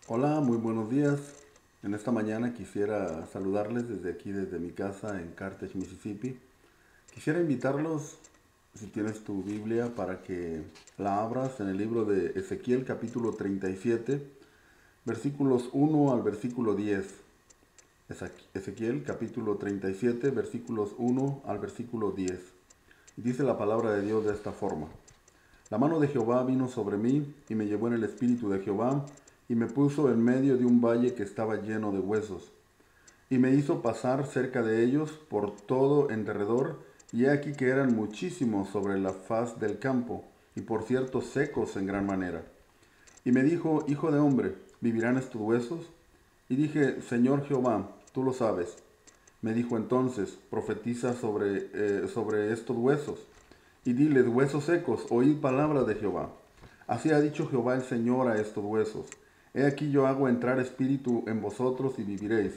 Hola, muy buenos días. En esta mañana quisiera saludarles desde aquí, desde mi casa en Carthage, Mississippi. Quisiera invitarlos, si tienes tu Biblia, para que la abras en el libro de Ezequiel capítulo 37, versículos 1 al versículo 10. Ezequiel capítulo 37, versículos 1 al versículo 10. Dice la palabra de Dios de esta forma. La mano de Jehová vino sobre mí y me llevó en el espíritu de Jehová y me puso en medio de un valle que estaba lleno de huesos. Y me hizo pasar cerca de ellos por todo en derredor, y he aquí que eran muchísimos sobre la faz del campo, y por cierto secos en gran manera. Y me dijo, hijo de hombre, ¿vivirán estos huesos? Y dije, Señor Jehová, tú lo sabes. Me dijo entonces, profetiza sobre estos huesos, y diles, huesos secos, oíd palabra de Jehová. Así ha dicho Jehová el Señor a estos huesos. He aquí yo hago entrar espíritu en vosotros y viviréis.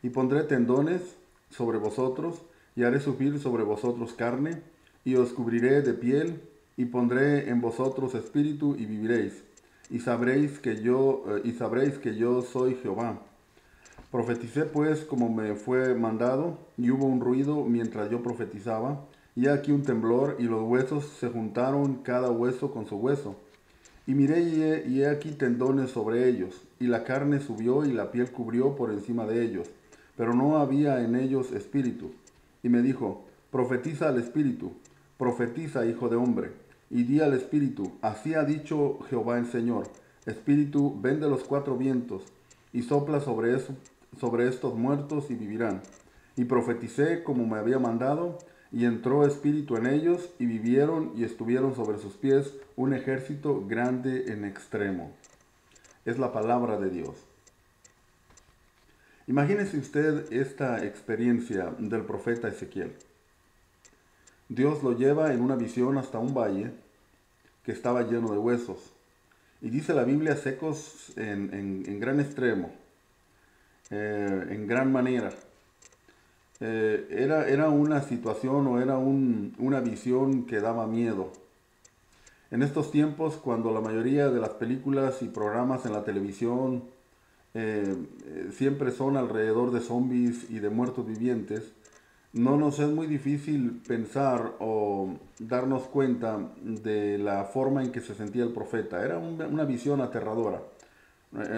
Y pondré tendones sobre vosotros, y haré subir sobre vosotros carne, y os cubriré de piel, y pondré en vosotros espíritu y viviréis. Y sabréis que yo soy Jehová. Profeticé pues como me fue mandado, y hubo un ruido mientras yo profetizaba, y aquí un temblor, y los huesos se juntaron cada hueso con su hueso. Y miré y he aquí tendones sobre ellos, y la carne subió y la piel cubrió por encima de ellos, pero no había en ellos espíritu. Y me dijo, profetiza al espíritu, profetiza, hijo de hombre, y di al espíritu, así ha dicho Jehová el Señor, espíritu, ven de los cuatro vientos, y sopla sobre estos muertos y vivirán. Y profeticé como me había mandado, y entró espíritu en ellos, y vivieron y estuvieron sobre sus pies un ejército grande en extremo. Es la palabra de Dios. Imagínese usted esta experiencia del profeta Ezequiel. Dios lo lleva en una visión hasta un valle que estaba lleno de huesos. Y dice la Biblia secos en gran extremo, en gran manera. Era una situación o era una visión que daba miedo. En estos tiempos, cuando la mayoría de las películas y programas en la televisión siempre son alrededor de zombies y de muertos vivientes, no nos es muy difícil pensar o darnos cuenta de la forma en que se sentía el profeta. Era una visión aterradora.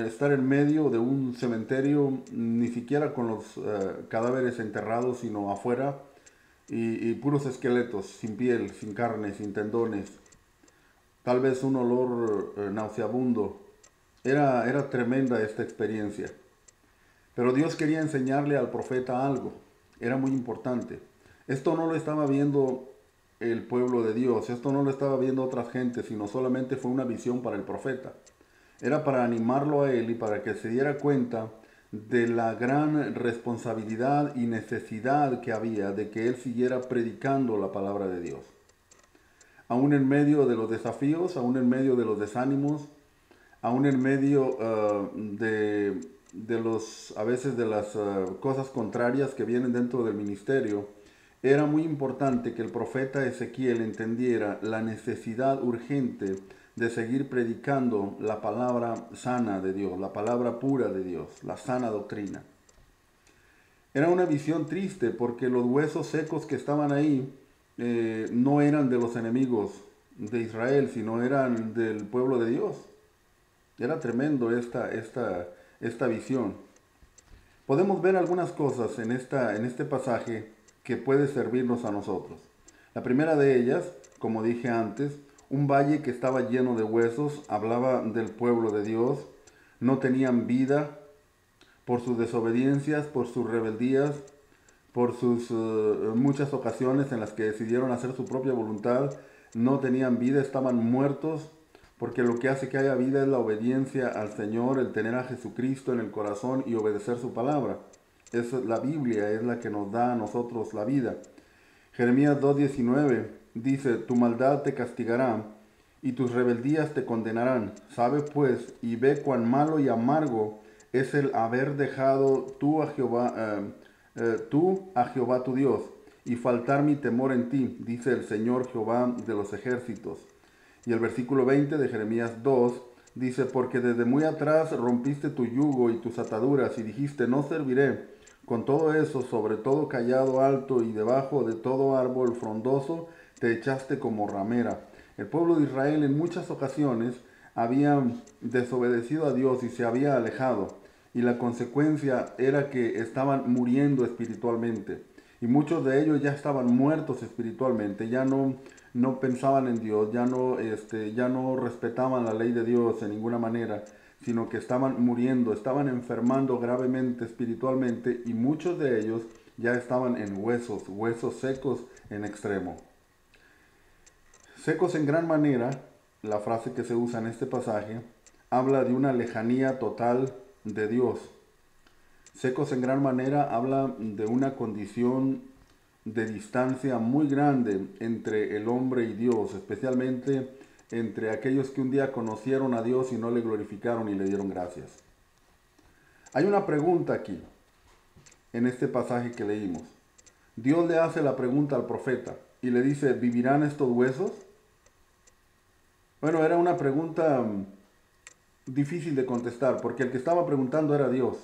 Estar en medio de un cementerio, ni siquiera con los cadáveres enterrados, sino afuera, y puros esqueletos, sin piel, sin carne, sin tendones, tal vez un olor nauseabundo. Era tremenda esta experiencia. Pero Dios quería enseñarle al profeta algo. Era muy importante. Esto no lo estaba viendo el pueblo de Dios, esto no lo estaba viendo otras gentes, sino solamente fue una visión para el profeta. Era para animarlo a él y para que se diera cuenta de la gran responsabilidad y necesidad que había de que él siguiera predicando la palabra de Dios. Aún en medio de los desafíos, aún en medio de los desánimos, aún en medio de a veces de las cosas contrarias que vienen dentro del ministerio, era muy importante que el profeta Ezequiel entendiera la necesidad urgente de seguir predicando la palabra sana de Dios, la palabra pura de Dios, la sana doctrina. Era una visión triste porque los huesos secos que estaban ahí no eran de los enemigos de Israel, sino eran del pueblo de Dios. Era tremendo esta visión. Podemos ver algunas cosas en este pasaje que puede servirnos a nosotros. La primera de ellas, como dije antes, un valle que estaba lleno de huesos, hablaba del pueblo de Dios, no tenían vida por sus desobediencias, por sus rebeldías, por sus muchas ocasiones en las que decidieron hacer su propia voluntad, no tenían vida, estaban muertos, porque lo que hace que haya vida es la obediencia al Señor, el tener a Jesucristo en el corazón y obedecer su palabra. La Biblia es la que nos da a nosotros la vida. Jeremías 2:19 dice, tu maldad te castigará y tus rebeldías te condenarán. Sabe pues y ve cuán malo y amargo es el haber dejado tú a Jehová tu Dios, y faltar mi temor en ti, dice el Señor Jehová de los ejércitos. Y el versículo 20 de Jeremías 2 Dice, porque desde muy atrás rompiste tu yugo y tus ataduras y dijiste, no serviré. Con todo eso, sobre todo callado alto y debajo de todo árbol frondoso, te echaste como ramera. El pueblo de Israel en muchas ocasiones había desobedecido a Dios y se había alejado. Y la consecuencia era que estaban muriendo espiritualmente. Y muchos de ellos ya estaban muertos espiritualmente, ya no pensaban en Dios, ya no respetaban la ley de Dios en ninguna manera, sino que estaban muriendo, estaban enfermando gravemente espiritualmente y muchos de ellos ya estaban en huesos secos en extremo. Secos en gran manera, la frase que se usa en este pasaje, habla de una lejanía total de Dios. Secos en gran manera habla de una condición de distancia muy grande entre el hombre y Dios, especialmente entre aquellos que un día conocieron a Dios y no le glorificaron y le dieron gracias. Hay una pregunta aquí, en este pasaje que leímos. Dios le hace la pregunta al profeta y le dice, ¿vivirán estos huesos? Bueno, era una pregunta difícil de contestar, porque el que estaba preguntando era Dios.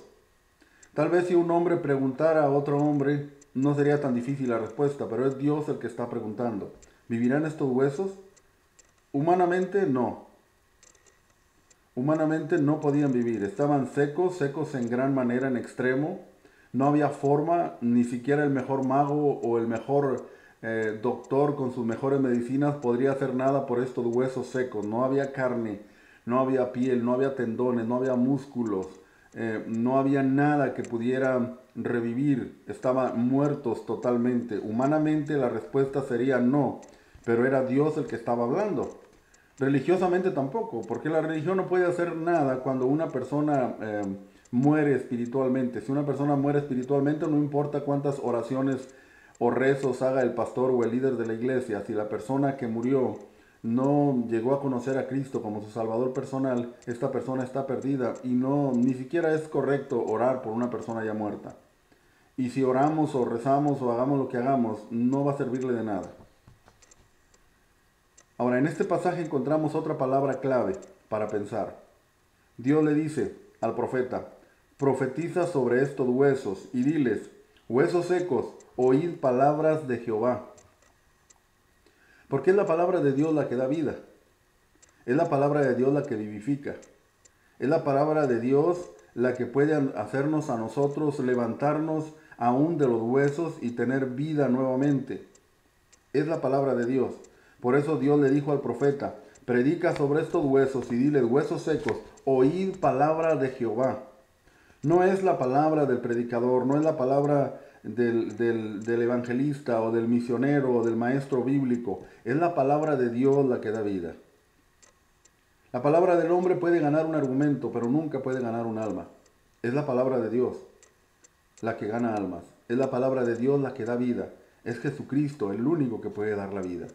Tal vez si un hombre preguntara a otro hombre, no sería tan difícil la respuesta, pero es Dios el que está preguntando. ¿Vivirán estos huesos? Humanamente no. Humanamente no podían vivir. Estaban secos en gran manera, en extremo. No había forma, ni siquiera el mejor mago o el mejor doctor con sus mejores medicinas podría hacer nada por estos huesos secos. No había carne, no había piel, no había tendones, no había músculos. No había nada que pudiera revivir, estaban muertos totalmente. Humanamente la respuesta sería no, pero era Dios el que estaba hablando. Religiosamente tampoco, porque la religión no puede hacer nada cuando una persona muere espiritualmente. Si una persona muere espiritualmente, no importa cuántas oraciones o rezos haga el pastor o el líder de la iglesia, si la persona que murió no llegó a conocer a Cristo como su Salvador personal, esta persona está perdida y ni siquiera es correcto orar por una persona ya muerta. Y si oramos o rezamos o hagamos lo que hagamos, no va a servirle de nada. Ahora, en este pasaje encontramos otra palabra clave para pensar. Dios le dice al profeta, profetiza sobre estos huesos y diles, huesos secos, oíd palabras de Jehová. Porque es la palabra de Dios la que da vida. Es la palabra de Dios la que vivifica. Es la palabra de Dios la que puede hacernos a nosotros levantarnos aún de los huesos y tener vida nuevamente. Es la palabra de Dios. Por eso Dios le dijo al profeta, predica sobre estos huesos y diles, huesos secos, oíd palabra de Jehová. No es la palabra del predicador, no es la palabra del evangelista o del misionero o del maestro bíblico. Es la palabra de Dios la que da vida. La palabra del hombre puede ganar un argumento, pero nunca puede ganar un alma. Es la palabra de Dios la que gana almas. Es la palabra de Dios la que da vida. Es Jesucristo el único que puede dar la vida.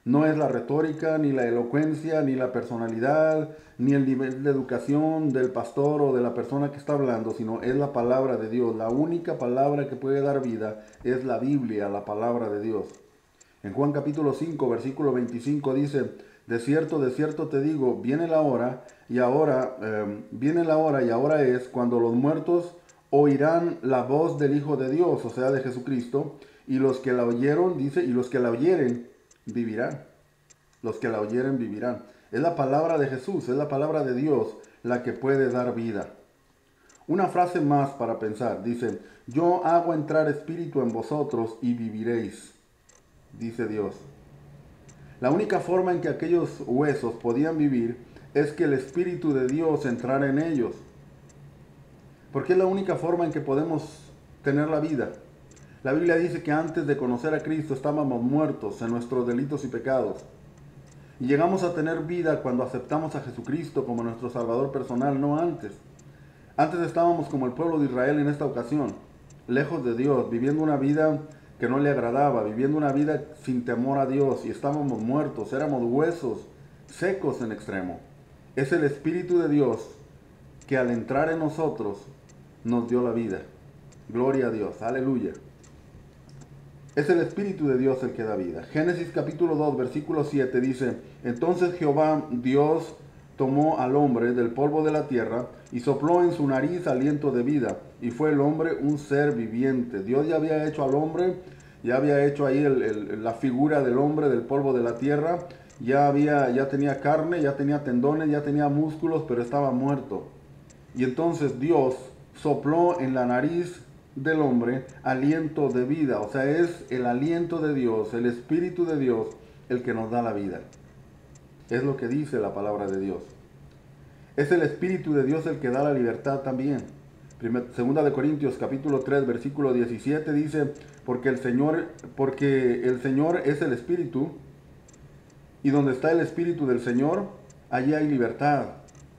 No es la retórica, ni la elocuencia, ni la personalidad, ni el nivel de educación del pastor o de la persona que está hablando, sino es la palabra de Dios. La única palabra que puede dar vida es la Biblia, la palabra de Dios. En Juan capítulo 5, versículo 25 dice, de cierto te digo, viene la hora y ahora es cuando los muertos oirán la voz del Hijo de Dios, o sea, de Jesucristo, y los que la oyeron, dice, y los que la oyeren, vivirán. Los que la oyeren vivirán. Es la palabra de Jesús, es la palabra de Dios la que puede dar vida. Una frase más para pensar. Dice, yo hago entrar espíritu en vosotros y viviréis, dice Dios. La única forma en que aquellos huesos podían vivir es que el Espíritu de Dios entrara en ellos. Porque es la única forma en que podemos tener la vida. La Biblia dice que antes de conocer a Cristo estábamos muertos en nuestros delitos y pecados. Y llegamos a tener vida cuando aceptamos a Jesucristo como nuestro Salvador personal, no antes. Antes estábamos como el pueblo de Israel en esta ocasión, lejos de Dios, viviendo una vida que no le agradaba, viviendo una vida sin temor a Dios, y estábamos muertos, éramos huesos secos en extremo. Es el Espíritu de Dios que al entrar en nosotros nos dio la vida. Gloria a Dios, aleluya. Es el Espíritu de Dios el que da vida. Génesis capítulo 2, versículo 7 dice, entonces Jehová Dios tomó al hombre del polvo de la tierra y sopló en su nariz aliento de vida, y fue el hombre un ser viviente. Dios ya había hecho al hombre, ya había hecho ahí la figura del hombre del polvo de la tierra, ya tenía carne, ya tenía tendones, ya tenía músculos, pero estaba muerto. Y entonces Dios sopló en la nariz del hombre aliento de vida, o sea, es el aliento de Dios, el Espíritu de Dios, el que nos da la vida. Es lo que dice la palabra de Dios. Es el Espíritu de Dios el que da la libertad también. Segunda de Corintios capítulo 3 versículo 17 dice, porque el Señor es el Espíritu, y donde está el Espíritu del Señor, allí hay libertad.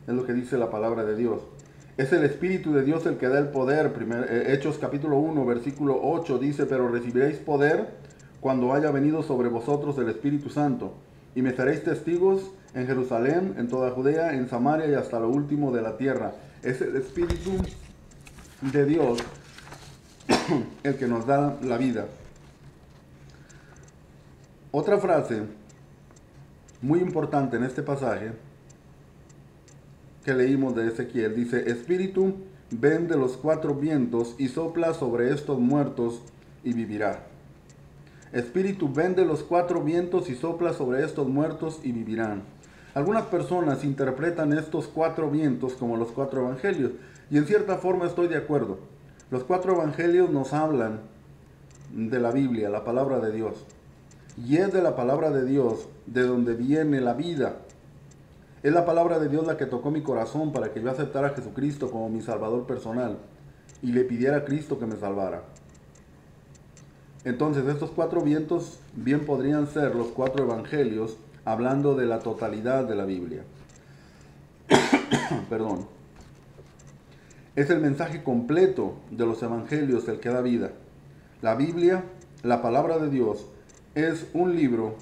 Es lo que dice la palabra de Dios. Es el Espíritu de Dios el que da el poder. Hechos capítulo 1 versículo 8 dice, pero recibiréis poder cuando haya venido sobre vosotros el Espíritu Santo, y me seréis testigos en Jerusalén, en toda Judea, en Samaria y hasta lo último de la tierra. Es el Espíritu de Dios el que nos da la vida. Otra frase muy importante en este pasaje que leímos de Ezequiel dice, Espíritu, ven de los cuatro vientos y sopla sobre estos muertos y vivirá. Espíritu, ven de los cuatro vientos y sopla sobre estos muertos y vivirán. Algunas personas interpretan estos cuatro vientos como los cuatro evangelios, y en cierta forma estoy de acuerdo. Los cuatro evangelios nos hablan de la Biblia, la palabra de Dios. Y es de la palabra de Dios de donde viene la vida. Es la palabra de Dios la que tocó mi corazón para que yo aceptara a Jesucristo como mi Salvador personal y le pidiera a Cristo que me salvara. Entonces estos cuatro vientos bien podrían ser los cuatro evangelios hablando de la totalidad de la Biblia. Perdón. Es el mensaje completo de los evangelios el que da vida. La Biblia, la palabra de Dios, es un libro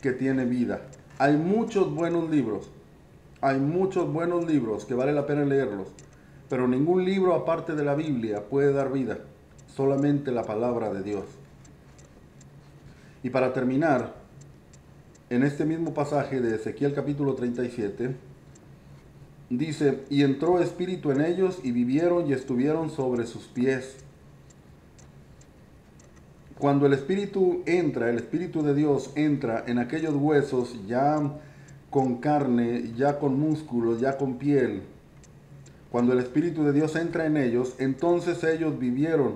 que tiene vida. Hay muchos buenos libros. Hay muchos buenos libros que vale la pena leerlos. Pero ningún libro aparte de la Biblia puede dar vida. Solamente la palabra de Dios. Y para terminar, en este mismo pasaje de Ezequiel capítulo 37, dice, y entró espíritu en ellos y vivieron y estuvieron sobre sus pies. Cuando el espíritu entra, el espíritu de Dios entra en aquellos huesos ya con carne, ya con músculos, ya con piel. Cuando el espíritu de Dios entra en ellos, entonces ellos vivieron,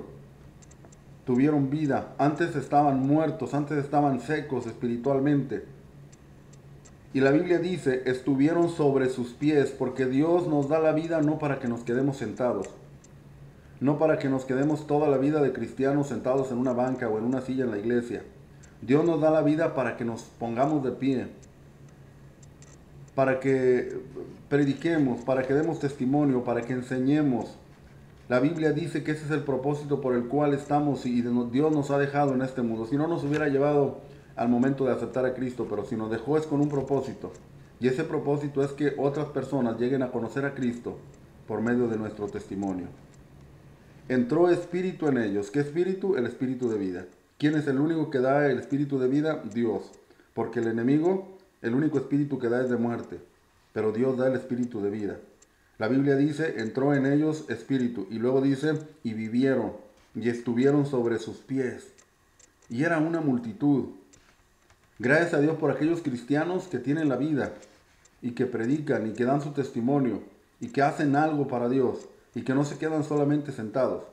tuvieron vida. Antes estaban muertos, antes estaban secos espiritualmente. Y la Biblia dice, estuvieron sobre sus pies, porque Dios nos da la vida no para que nos quedemos sentados. No para que nos quedemos toda la vida de cristianos sentados en una banca o en una silla en la iglesia. Dios nos da la vida para que nos pongamos de pie. Para que prediquemos, para que demos testimonio, para que enseñemos. La Biblia dice que ese es el propósito por el cual estamos y Dios nos ha dejado en este mundo. Si no nos hubiera llevado al momento de aceptar a Cristo, pero si nos dejó es con un propósito. Y ese propósito es que otras personas lleguen a conocer a Cristo por medio de nuestro testimonio. Entró espíritu en ellos. ¿Qué espíritu? El espíritu de vida. ¿Quién es el único que da el espíritu de vida? Dios. Porque el enemigo, el único espíritu que da es de muerte. Pero Dios da el espíritu de vida. La Biblia dice, entró en ellos espíritu. Y luego dice, y vivieron. Y estuvieron sobre sus pies. Y era una multitud. Gracias a Dios por aquellos cristianos que tienen la vida. Y que predican y que dan su testimonio. Y que hacen algo para Dios. Y que no se quedan solamente sentados.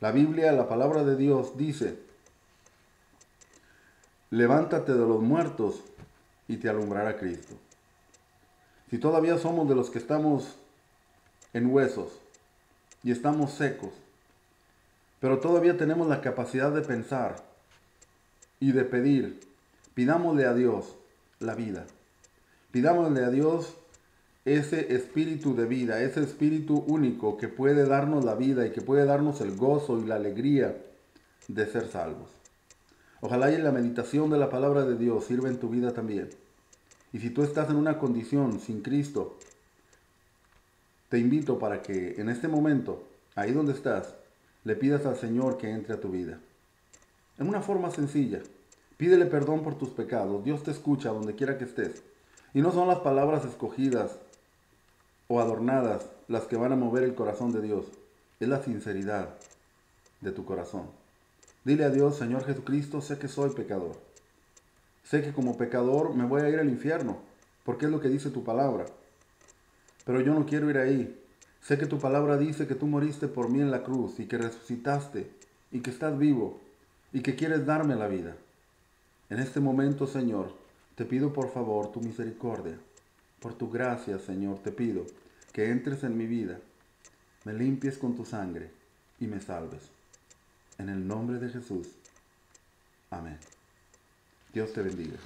La Biblia, la palabra de Dios dice, levántate de los muertos y te alumbrará Cristo. Si todavía somos de los que estamos en huesos y estamos secos, pero todavía tenemos la capacidad de pensar y de pedir, pidámosle a Dios la vida. Pidámosle a Dios ese espíritu de vida, ese espíritu único que puede darnos la vida y que puede darnos el gozo y la alegría de ser salvos. Ojalá y la meditación de la palabra de Dios sirva en tu vida también. Y si tú estás en una condición sin Cristo, te invito para que en este momento, ahí donde estás, le pidas al Señor que entre a tu vida. En una forma sencilla, pídele perdón por tus pecados. Dios te escucha donde quiera que estés. Y no son las palabras escogidas o adornadas las que van a mover el corazón de Dios. Es la sinceridad de tu corazón. Dile a Dios: Señor Jesucristo, sé que soy pecador. Sé que como pecador me voy a ir al infierno, porque es lo que dice tu palabra. Pero yo no quiero ir ahí. Sé que tu palabra dice que tú moriste por mí en la cruz y que resucitaste y que estás vivo y que quieres darme la vida. En este momento, Señor, te pido por favor tu misericordia. Por tu gracia, Señor, te pido que entres en mi vida, me limpies con tu sangre y me salves. En el nombre de Jesús. Amén. Dios te bendiga.